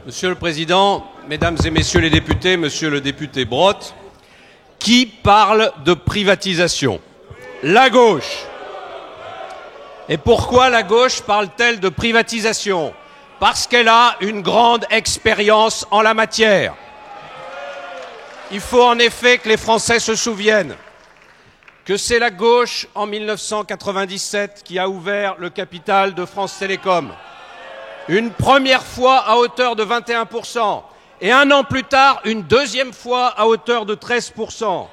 Monsieur le Président, Mesdames et Messieurs les députés, Monsieur le député Brottes, qui parle de privatisation? La gauche. Et pourquoi la gauche parle-t-elle de privatisation? Parce qu'elle a une grande expérience en la matière. Il faut en effet que les Français se souviennent que c'est la gauche, en 1997, qui a ouvert le capital de France Télécom. Une première fois à hauteur de 21%, et un an plus tard, une deuxième fois à hauteur de 13%.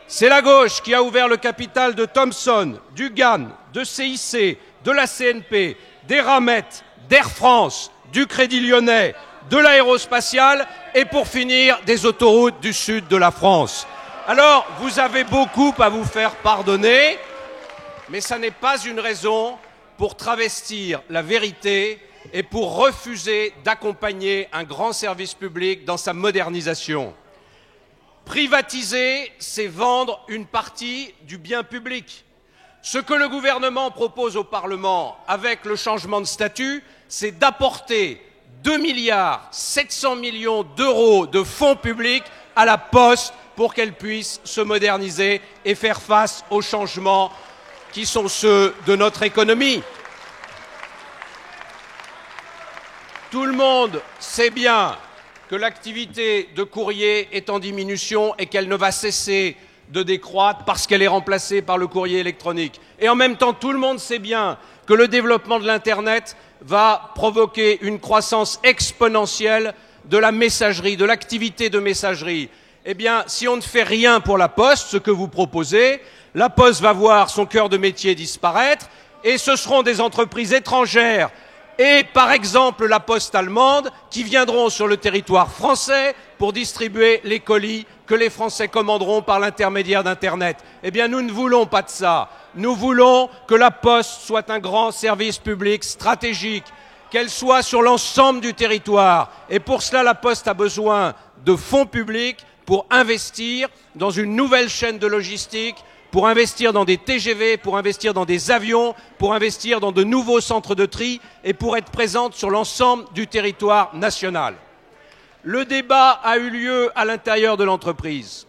C'est la gauche qui a ouvert le capital de Thomson, du GAN, de CIC, de la CNP, d'Eramet, d'Air France, du Crédit Lyonnais, de l'aérospatiale et pour finir des autoroutes du sud de la France. Alors, vous avez beaucoup à vous faire pardonner, mais ça n'est pas une raison pour travestir la vérité et pour refuser d'accompagner un grand service public dans sa modernisation. Privatiser, c'est vendre une partie du bien public. Ce que le gouvernement propose au Parlement avec le changement de statut, c'est d'apporter 2,7 milliards d'euros de fonds publics à la Poste pour qu'elle puisse se moderniser et faire face aux changements qui sont ceux de notre économie. Tout le monde sait bien que l'activité de courrier est en diminution et qu'elle ne va cesser de décroître parce qu'elle est remplacée par le courrier électronique. Et en même temps, tout le monde sait bien que le développement de l'Internet va provoquer une croissance exponentielle de la messagerie, de l'activité de messagerie. Eh bien, si on ne fait rien pour la Poste, ce que vous proposez, la Poste va voir son cœur de métier disparaître et ce seront des entreprises étrangères et par exemple la Poste allemande qui viendront sur le territoire français pour distribuer les colis que les Français commanderont par l'intermédiaire d'Internet. Eh bien, nous ne voulons pas de ça. Nous voulons que la Poste soit un grand service public stratégique, qu'elle soit sur l'ensemble du territoire. Et pour cela, la Poste a besoin de fonds publics pour investir dans une nouvelle chaîne de logistique, pour investir dans des TGV, pour investir dans des avions, pour investir dans de nouveaux centres de tri et pour être présente sur l'ensemble du territoire national. Le débat a eu lieu à l'intérieur de l'entreprise.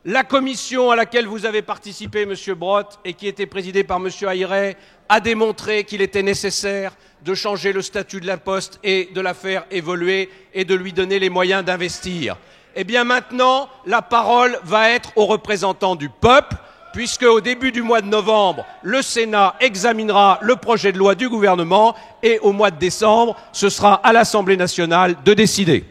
La commission à laquelle vous avez participé, Monsieur Brottes, et qui était présidée par Monsieur Ayret, a démontré qu'il était nécessaire de changer le statut de la Poste et de la faire évoluer et de lui donner les moyens d'investir. Eh bien maintenant, la parole va être aux représentants du peuple, puisque au début du mois de novembre, le Sénat examinera le projet de loi du gouvernement et au mois de décembre, ce sera à l'Assemblée nationale de décider.